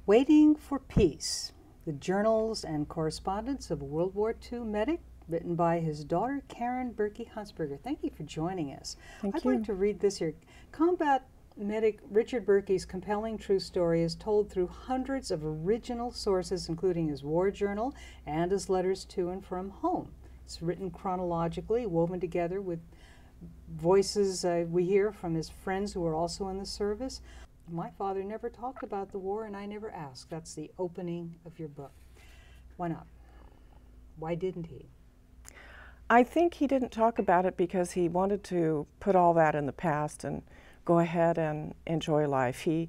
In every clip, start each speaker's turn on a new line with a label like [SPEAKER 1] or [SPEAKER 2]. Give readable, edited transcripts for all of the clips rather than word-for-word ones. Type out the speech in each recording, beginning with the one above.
[SPEAKER 1] Waiting for Peace, the journals and correspondence of a World War II medic, written by his daughter, Karen Berkey Huntsberger. Thank you for joining us. I'd like to read this here. Combat medic Richard Berkey's compelling true story is told through hundreds of original sources, including his war journal and his letters to and from home. It's written chronologically, woven together with voices we hear from his friends who are also in the service. My father never talked about the war, and I never asked. That's the opening of your book. Why not? Why didn't he?
[SPEAKER 2] I think he didn't talk about it because he wanted to put all that in the past and go ahead and enjoy life. You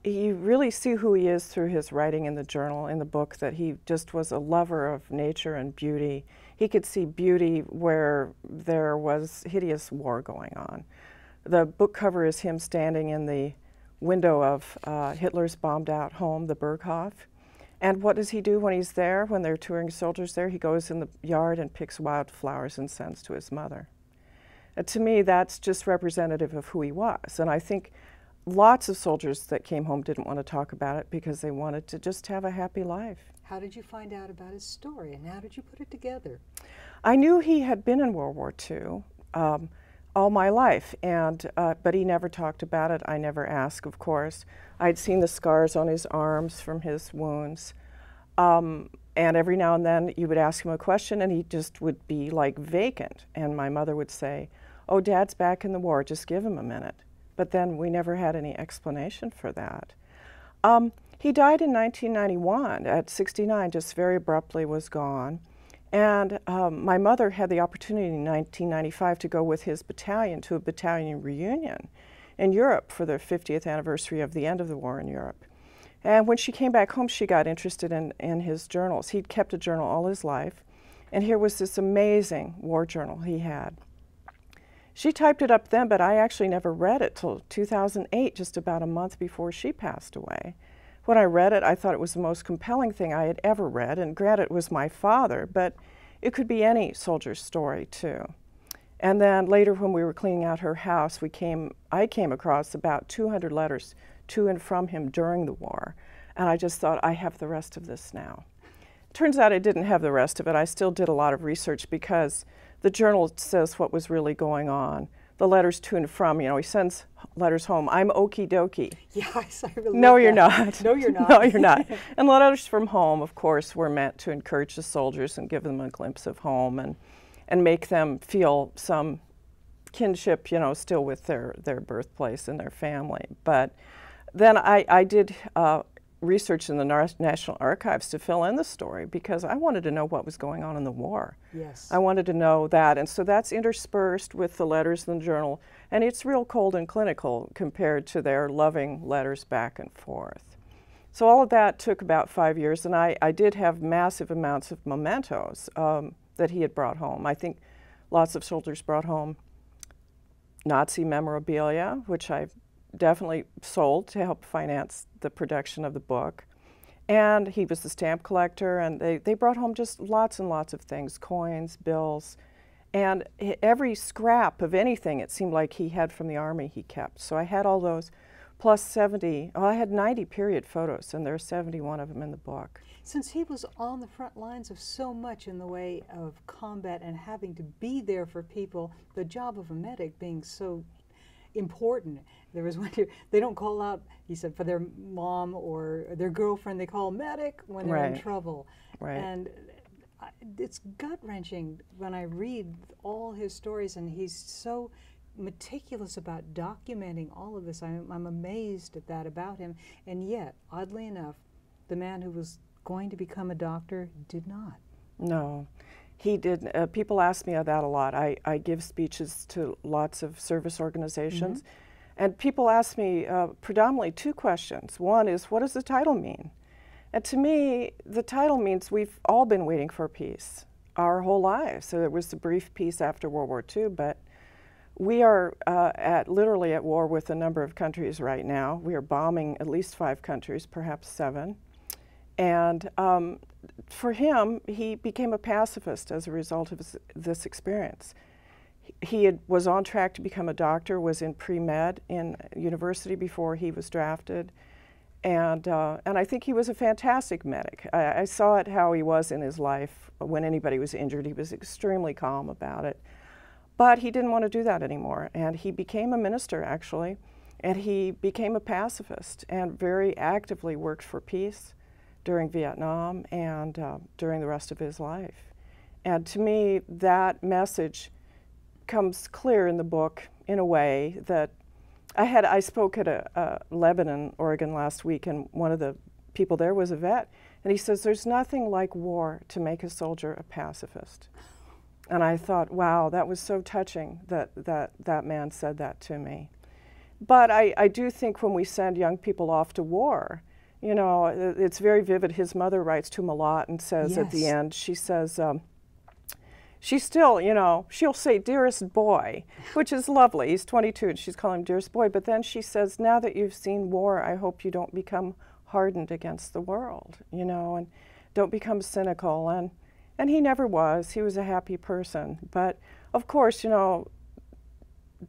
[SPEAKER 2] really see who he is through his writing in the journal, in the book, that he just was a lover of nature and beauty. He could see beauty where there was hideous war going on. The book cover is him standing in the window of Hitler's bombed out home, the Berghof. And what does he do when he's there, when they're touring soldiers there? He goes in the yard and picks wildflowers and sends to his mother. And to me, that's just representative of who he was. And I think lots of soldiers that came home didn't want to talk about it because they wanted to just have a happy life.
[SPEAKER 1] How did you find out about his story, and how did you put it together?
[SPEAKER 2] I knew he had been in World War II all my life, and but he never talked about it. I never asked, of course. I'd seen the scars on his arms from his wounds, and every now and then you would ask him a question and he just would be like vacant, and my mother would say, "Oh, Dad's back in the war, just give him a minute." But then we never had any explanation for that. He died in 1991 at 69, just very abruptly was gone. And my mother had the opportunity in 1995 to go with his battalion to a battalion reunion in Europe for the 50th anniversary of the end of the war in Europe. And when she came back home, she got interested in his journals. He'd kept a journal all his life, and here was this amazing war journal he had. She typed it up then, but I actually never read it till 2008, just about a month before she passed away. When I read it, I thought it was the most compelling thing I had ever read, and granted, it was my father, but it could be any soldier's story, too. And then later, when we were cleaning out her house, I came across about 200 letters to and from him during the war, and I just thought, I have the rest of this now. Turns out I didn't have the rest of it. I still did a lot of research because the journal says what was really going on. The letters to and from, you know, he sends letters home. I'm okie dokie.
[SPEAKER 1] Yes, I really
[SPEAKER 2] No, you're not.
[SPEAKER 1] No, you're not.
[SPEAKER 2] No, you're not. And letters from home, of course, were meant to encourage the soldiers and give them a glimpse of home and make them feel some kinship, you know, still with their birthplace and their family. But then I did research in the National Archives to fill in the story because I wanted to know what was going on in the war.
[SPEAKER 1] Yes.
[SPEAKER 2] I wanted to know that, and so that's interspersed with the letters in the journal, and it's real cold and clinical compared to their loving letters back and forth. So all of that took about 5 years, and I did have massive amounts of mementos that he had brought home. I think lots of soldiers brought home Nazi memorabilia, which I've definitely sold to help finance the production of the book. And he was the stamp collector, and they brought home just lots and lots of things, coins, bills, and every scrap of anything it seemed like he had from the Army he kept. So I had all those, plus 70, I had 90 period photos, and there are 71 of them in the book.
[SPEAKER 1] Since he was on the front lines of so much in the way of combat and having to be there for people, the job of a medic being so important. There was one here, they don't call out, he said, for their mom or their girlfriend, they call medic when they're in trouble. Right. And it's gut-wrenching when I read all his stories, and he's so meticulous about documenting all of this. I'm amazed at that about him, and yet, oddly enough, the man who was going to become a doctor did not.
[SPEAKER 2] No. He did. People ask me that a lot. I give speeches to lots of service organizations, and people ask me predominantly two questions. One is, what does the title mean? And to me, the title means we've all been waiting for peace our whole lives. So there was the brief peace after World War II, but we are literally at war with a number of countries right now. We are bombing at least 5 countries, perhaps 7. And for him, he became a pacifist as a result of this experience. He was on track to become a doctor, was in pre-med in university before he was drafted, And I think he was a fantastic medic. I saw it how he was in his life. When anybody was injured, he was extremely calm about it. But he didn't want to do that anymore. And he became a minister, actually. And he became a pacifist and very actively worked for peace during Vietnam and during the rest of his life. And to me, that message comes clear in the book in a way that I spoke at a Lebanon, Oregon last week, and one of the people there was a vet, and he says, there's nothing like war to make a soldier a pacifist. And I thought, wow, that was so touching that man said that to me. But I do think when we send young people off to war, you know, it's very vivid. His mother writes to him a lot and says at the end, she says, she's still, you know, she'll say, dearest boy, which is lovely. He's 22 and she's calling him dearest boy. But then she says, now that you've seen war, I hope you don't become hardened against the world, you know, and don't become cynical. And he never was. He was a happy person. But of course, you know,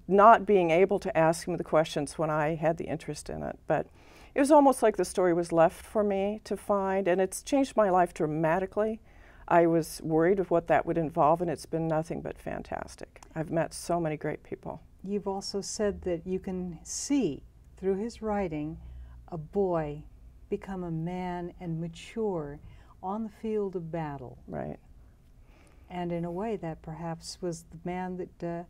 [SPEAKER 2] not being able to ask him the questions when I had the interest in it. But it was almost like the story was left for me to find, and it's changed my life dramatically. I was worried of what that would involve, and it's been nothing but fantastic. I've met so many great people.
[SPEAKER 1] You've also said that you can see through his writing a boy become a man and mature on the field of battle.
[SPEAKER 2] Right.
[SPEAKER 1] And in a way that perhaps was the man that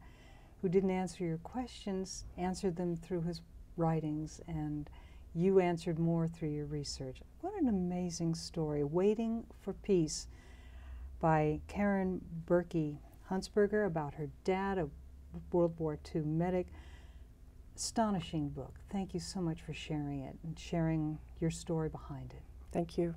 [SPEAKER 1] who didn't answer your questions, answered them through his writings, and you answered more through your research. What an amazing story. Waiting for Peace by Karen Berkey Huntsberger, about her dad, a World War II medic. Astonishing book. Thank you so much for sharing it and sharing your story behind it.
[SPEAKER 2] Thank you.